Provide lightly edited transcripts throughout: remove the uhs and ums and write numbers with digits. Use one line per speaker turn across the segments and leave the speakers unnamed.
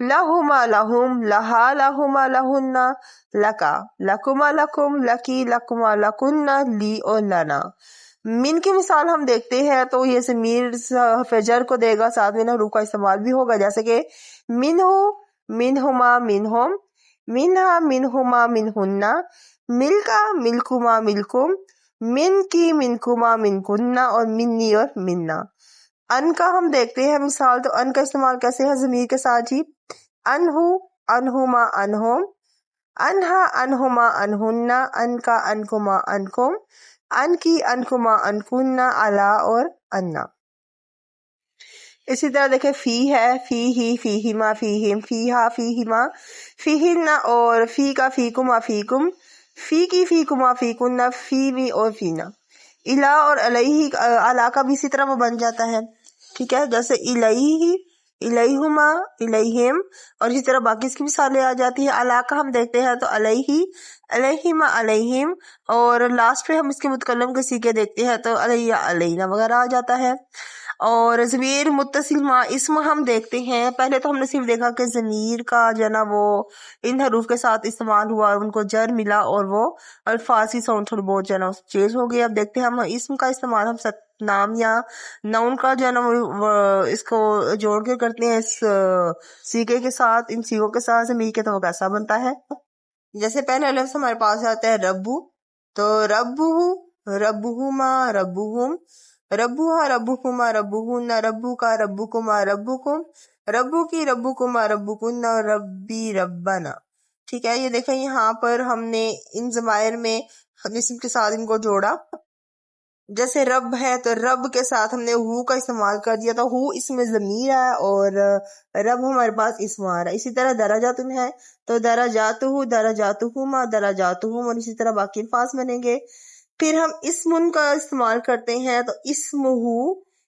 لہما لہم، لہا لہما لہن، لکا لکما لکم، لکی لکما لکن، لی اور لنا۔ من کی مثال ہم دیکھتے ہیں تو یہ ضمیر فجر کو دے گا، ساتھ میں حروف کا استعمال بھی ہوگا، جیسے کہ منہ منہما منہم، منہا منہما منہن، ملکا ملکما ملکم، من کی منکما منکن، اور منی اور منا۔ ان کا ہم دیکھتے ہیں مثال، تو ان کا استعمال کیسے ہے ضمیر کے ساتھ جی، انہو انہما انہم، انہا انہما انہن، ان کا انکما انکم، ان کی انکما انکن، علا اور انا۔ اسی طرح دیکھیں فی ہے، فی ہی فیہما فیہم، فیہا فیہما فیہن، اور فی کا فیکما فیکم، فی کی فیکما فیکن، فی می اور فینا۔ الا اور علیہ، الا کا بھی اسی طرح وہ بن جاتا ہے، ٹھیک ہے، جیسے الیہ الیہما الیہم، اور اسی طرح باقی اس کی مثالیں آ جاتی ہیں۔ الا کا ہم دیکھتے ہیں تو علیہ علیہما علیہم، اور لاسٹ پہ ہم اس کے متکلم کے صیغے دیکھتے ہیں تو علیہ علینا وغیرہ آ جاتا ہے۔ اور ضمیر متصل ما اسم ہم دیکھتے ہیں، پہلے تو ہم نے صرف دیکھا کہ ضمیر کا جو ہے نا وہ ان حروف کے ساتھ استعمال ہوا اور ان کو جر ملا اور وہ الفاظ کی ساؤنڈ تھوڑی بہت جو ہے نا چینج ہو گئی۔ اب دیکھتے ہیں ہم اسم کا استعمال ہم نام یا ناؤن کا جو ہے نا اس کو جوڑ کے کرتے ہیں اس سیغے کے ساتھ، ان سیغوں کے ساتھ ضمیر کے، تو وہ کیسا بنتا ہے؟ جیسے پہلا لفظ ہمارے پاس آتا ہے ربو، تو ربو ربہما ربہم، ربوہا ربکما ربہن، ربو کا ربکما ربکم، ربو کی ربکما ربکن، ربی ربنا۔ ٹھیک ہے، یہ دیکھیں یہاں پر ہم نے ان ضمائر میں اسم کے ساتھ ان کو جوڑا، جیسے رب ہے تو رب کے ساتھ ہم نے ہو کا استعمال کر دیا، تو ہو اس میں ضمیر ہے اور رب ہمارے پاس اسم آ رہا ہے۔ اسی طرح درجات ہے تو درجاتہ درجاتہما درجاتہم، اور اسی طرح باقی الفاظ بنیں گے۔ پھر ہم اسم کا استعمال کرتے ہیں تو اسمہ،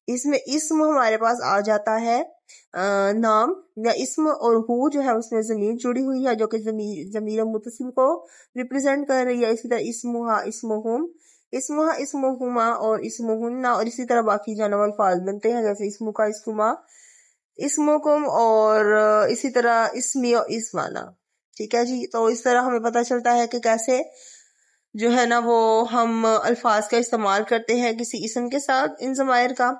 اس میں اسم ہمارے پاس آ جاتا ہے نام یا اسم، اور ہو جو ہے اس میں ضمیر جڑی ہوئی ہے جو کہ ضمیر متصل کو ریپرزینٹ کر رہی ہے۔ اسی طرح اسمہا اسمہم، اسمہا اسمہما اور اسمہن، اور اسی طرح باقی جانب الفاظ بنتے ہیں جیسے اسم کا اسما اسمکم، اور اسی طرح اسمی اور اسمانا۔ ٹھیک ہے جی، تو اس طرح ہمیں پتہ چلتا ہے کہ کیسے جو ہے نا وہ ہم الفاظ کا استعمال کرتے ہیں کسی اسم کے ساتھ ان ضمائر کا،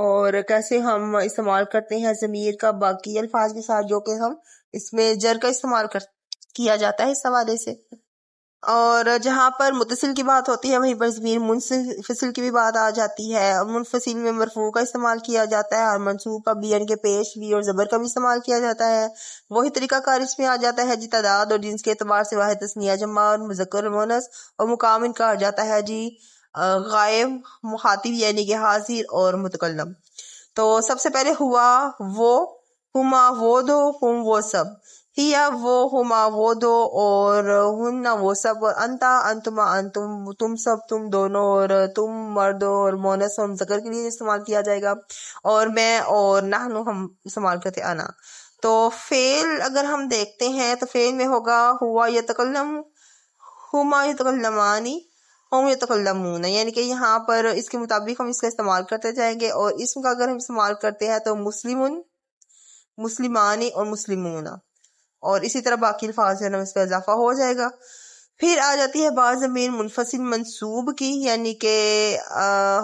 اور کیسے ہم استعمال کرتے ہیں ضمیر کا باقی الفاظ کے ساتھ جو کہ ہم اس میں جر کا استعمال کیا جاتا ہے اس حوالے سے۔ اور جہاں پر متصل کی بات ہوتی ہے وہیں پر ضمیر منفصل کی بھی بات آ جاتی ہے۔ منفصل میں مرفوع کا استعمال کیا جاتا ہے، اور منصوب کا بھی، یعنی کہ پیش بھی اور زبر کا بھی استعمال کیا جاتا ہے۔ وہی طریقہ کار اس میں آ جاتا ہے جی، تعداد اور جنس کے اعتبار سے واحد تثنیہ جمع اور مذکر اور مؤنث اور مقام کا آ جاتا ہے جی غائب مخاطب یعنی کہ حاضر اور متکلم۔ تو سب سے پہلے ہوا وہ، ہما وہ دو، ہم وہ سب، ہیا وہ، ہما وہ دو، اور ہننا وہ سب، اور انتا انتما انتم تم سب تم دونوں، اور تم مرد اور مونس اور مذکر کے لیے استعمال کیا جائے گا، اور میں اور نحنو ہم استعمال کرتے انا۔ تو فعل اگر ہم دیکھتے ہیں تو فعل میں ہوگا ہوا یتکلم، ہما یتکلمانی، ہم یتکلمون، یعنی کہ یہاں پر اس کے مطابق ہم اس کا استعمال کرتے جائیں گے۔ اور اسم کا اگر ہم استعمال کرتے ہیں تو مسلمون، مسلمانی اور مسلمون، اور اسی طرح باقی الفاظ ہے نا اس پہ اضافہ ہو جائے گا۔ پھر آ جاتی ہے بعض ضمیر منفصل منصوب کی، یعنی کہ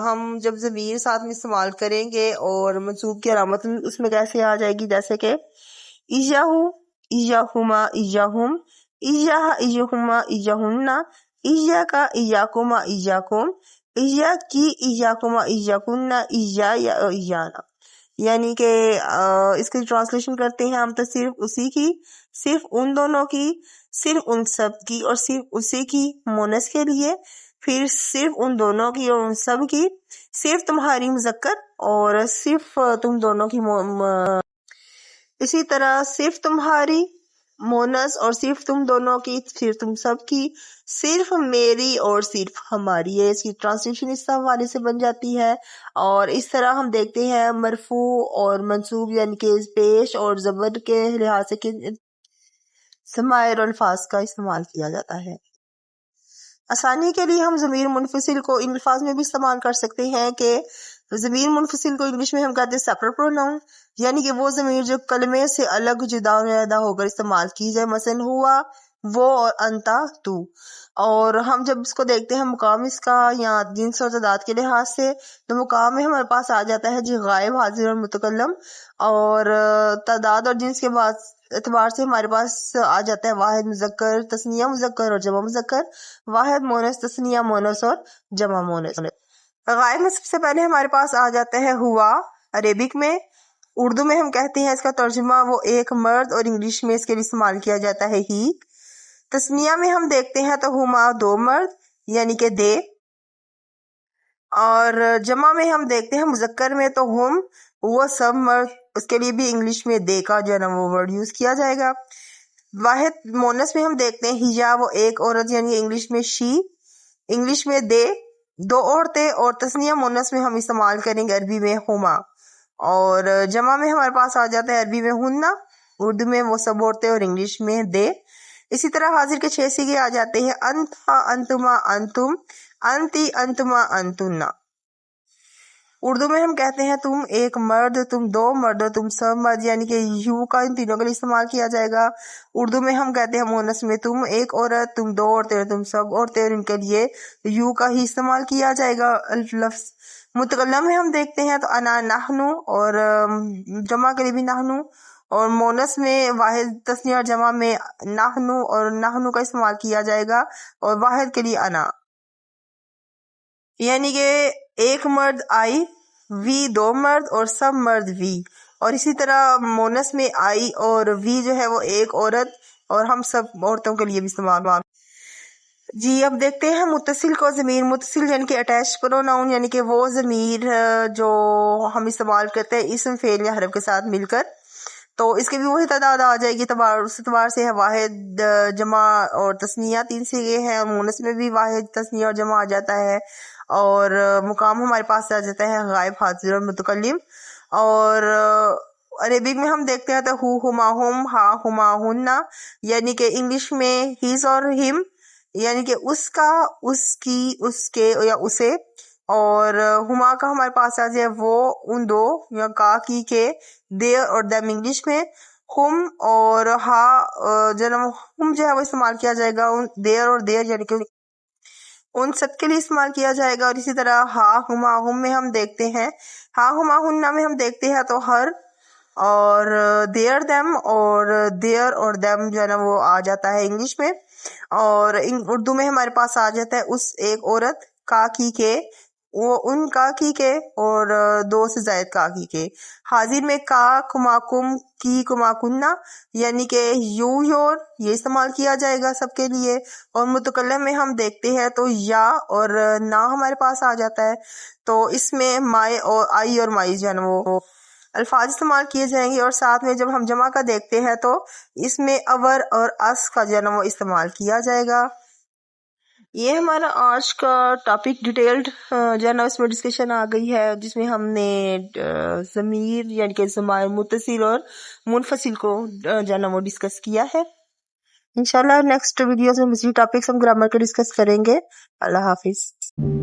ہم جب ضمیر ساتھ میں استعمال کریں گے اور منصوب کی علامت اس میں کیسے آ جائے گی، جیسے کہ ایجاہو ایجاہما ایجاہم، ایجاہ ایجاہما ایجاہن، ایجا کا ایجاکما ایجاکم، ایجا کی ایجاکما ایجاکن، ایجا یا ایجانا۔ یعنی کہ اس کی ٹرانسلیشن کرتے ہیں ہم تو صرف اسی کی، صرف ان دونوں کی، صرف ان سب کی، اور صرف اسی کی مونس کے لیے، پھر صرف ان دونوں کی اور ان سب کی، صرف تمہاری مذکر اور صرف تم دونوں کی اسی طرح صرف تمہاری مونس اور صرف تم دونوں کی، صرف تم سب کی، صرف میری اور صرف ہماری، ہے اس کی ٹرانسلیشن اس حوالے سے بن جاتی ہے۔ اور اس طرح ہم دیکھتے ہیں مرفوع اور منصوب یعنی کہ پیش اور زبر کے لحاظ سے ضمائر اور الفاظ کا استعمال کیا جاتا ہے۔ آسانی کے لیے ہم ضمیر منفصل کو ان الفاظ میں بھی استعمال کر سکتے ہیں کہ ضمیر منفصل کو انگلش میں ہم کہتے ہیں سیپریٹ پروناؤن، یعنی کہ وہ ضمیر جو کلمے سے الگ جدا و علیحدہ ہو کر استعمال کی جائے، مثلا ہوا، وہ اور انتا، تو۔ اور ہم جب اس کو دیکھتے ہیں مقام اس کا یا جنس اور تعداد کے لحاظ سے، تو مقام میں ہمارے پاس آ جاتا ہے جی غائب، حاضر اور متکلم، اور تعداد اور جنس کے بعد اعتبار سے ہمارے پاس آ جاتا ہے واحد مذکر، تثنیہ مذکر اور جمع مذکر، واحد مونس، تثنیہ مونس اور جمع مونس۔ غائب میں سب سے پہلے ہمارے پاس آ جاتا ہے ہوا، عربک میں، اردو میں ہم کہتے ہیں اس کا ترجمہ وہ ایک مرد، اور انگلش میں اس کے لیے استعمال کیا جاتا ہے ہی۔ تسنیہ میں ہم دیکھتے ہیں تو ہما، دو مرد، یعنی کہ دے، اور جمع میں ہم دیکھتے ہیں مذکر میں تو ہم، وہ سب مرد، اس کے لیے بھی انگلش میں دے کا جو ہے نا وہ ورڈ یوز کیا جائے گا۔ واحد مونس میں ہم دیکھتے ہیں ہیا، وہ ایک عورت، یعنی انگلش میں شی، انگلش میں دے، دو عورتیں، اور تسنیہ مونس میں ہم استعمال کریں گے عربی میں ہما، اور جمع میں ہمارے پاس آ جاتا ہے عربی میں ہننا، اردو میں وہ سب عورتیں، اور انگلش میں دے۔ اسی طرح حاضر کے 6 صیغے آ جاتے ہیں انتا، انتما، انتم، انتی، انتما، انتنا۔ اردو میں ہم کہتے ہیں تم ایک مرد، تم دو مرد، تم سب مرد، یعنی کہ یو کا ان تینوں کے لیے استعمال کیا جائے گا۔ اردو میں ہم کہتے ہیں مونس میں تم ایک عورت، تم دو عورتیں، اور تم سب عورتیں، اور ان کے لیے یو کا ہی استعمال کیا جائے گا لفظ۔ متکلم میں ہم دیکھتے ہیں تو انا، نحنو، اور جمع کے لیے بھی نحنو، اور مونس میں واحد تثنیہ اور جمع میں نحنو اور نحنو کا استعمال کیا جائے گا، اور واحد کے لیے انا، یعنی کہ ایک مرد آئی، وی دو مرد، اور سب مرد وی۔ اور اسی طرح مونس میں آئی اور وی جو ہے وہ ایک عورت، اور ہم سب عورتوں کے لیے بھی استعمال۔ جی اب دیکھتے ہیں متصل کو۔ ضمیر متصل یعنی کہ اٹیچ پروناؤن، یعنی کہ وہ ضمیر جو ہم استعمال کرتے ہیں اسم، فعل یا حرف کے ساتھ مل کر، تو اس کی بھی وہی تعداد آ جائے گی۔ اس اعتبار سے ہے واحد، جمع اور تثنیہ، 3 صیغے ہیں۔ مونس میں بھی واحد، تثنیہ اور جمع آ جاتا ہے، اور مقام ہمارے پاس آ جاتا ہے غائب، حاضر اور متکلم۔ اور عربک میں ہم دیکھتے ہیں تو ہو، ہما، ہم، ہا، ہما، ہننا، یعنی کہ انگلش میں ہیز اور ہم، یعنی کہ اس کا، اس کی، اس کے یا اسے، اور ہما کا ہمارے پاس آ جائے وہ، ان دو یا کا کی کے، دیر اور دیم انگلش میں، ہم اور ہا ہم جو ہے وہ استعمال کیا جائے گا دیر اور دیر، یعنی کہ ان سب کے لیے استعمال کیا جائے گا۔ اور اسی طرح ہا، ہما، ہم میں ہم دیکھتے ہیں، ہا، ہما، ہننا میں ہم دیکھتے ہیں تو ہر، اور دیر دیم، اور دیر اور دیم جو ہے نا وہ آ جاتا ہے انگلش میں، اور اردو میں ہمارے پاس آ جاتا ہے اس ایک عورت، کا کی کے، وہ ان کا کی کے، اور 2 سے زائد کا کی کے۔ حاضر میں کا، کما، کم، کی، کما، کننا، یعنی کہ یو، یور، یہ استعمال کیا جائے گا سب کے لیے۔ اور متکلم میں ہم دیکھتے ہیں تو یا اور نا ہمارے پاس آ جاتا ہے، تو اس میں مائے اور آئی اور مائی جو ہے نا وہ الفاظ استعمال کیے جائیں گے۔ اور ساتھ میں جب ہم جمع کا دیکھتے ہیں تو اس میں اور اس کا جو ہے نا وہ استعمال کیا جائے گا۔ یہ ہمارا آج کا ٹاپک ڈیٹیلڈ جو ہے نا اس میں ڈسکشن آ گئی ہے، جس میں ہم نے ضمیر یعنی کہ ضمائر متصل اور منفصل کو جو ہے نا وہ ڈسکس کیا ہے۔ انشاءاللہ نیکسٹ ویڈیوز میں مزید ٹاپکس ہم گرامر کے ڈسکس کریں گے۔ اللہ حافظ۔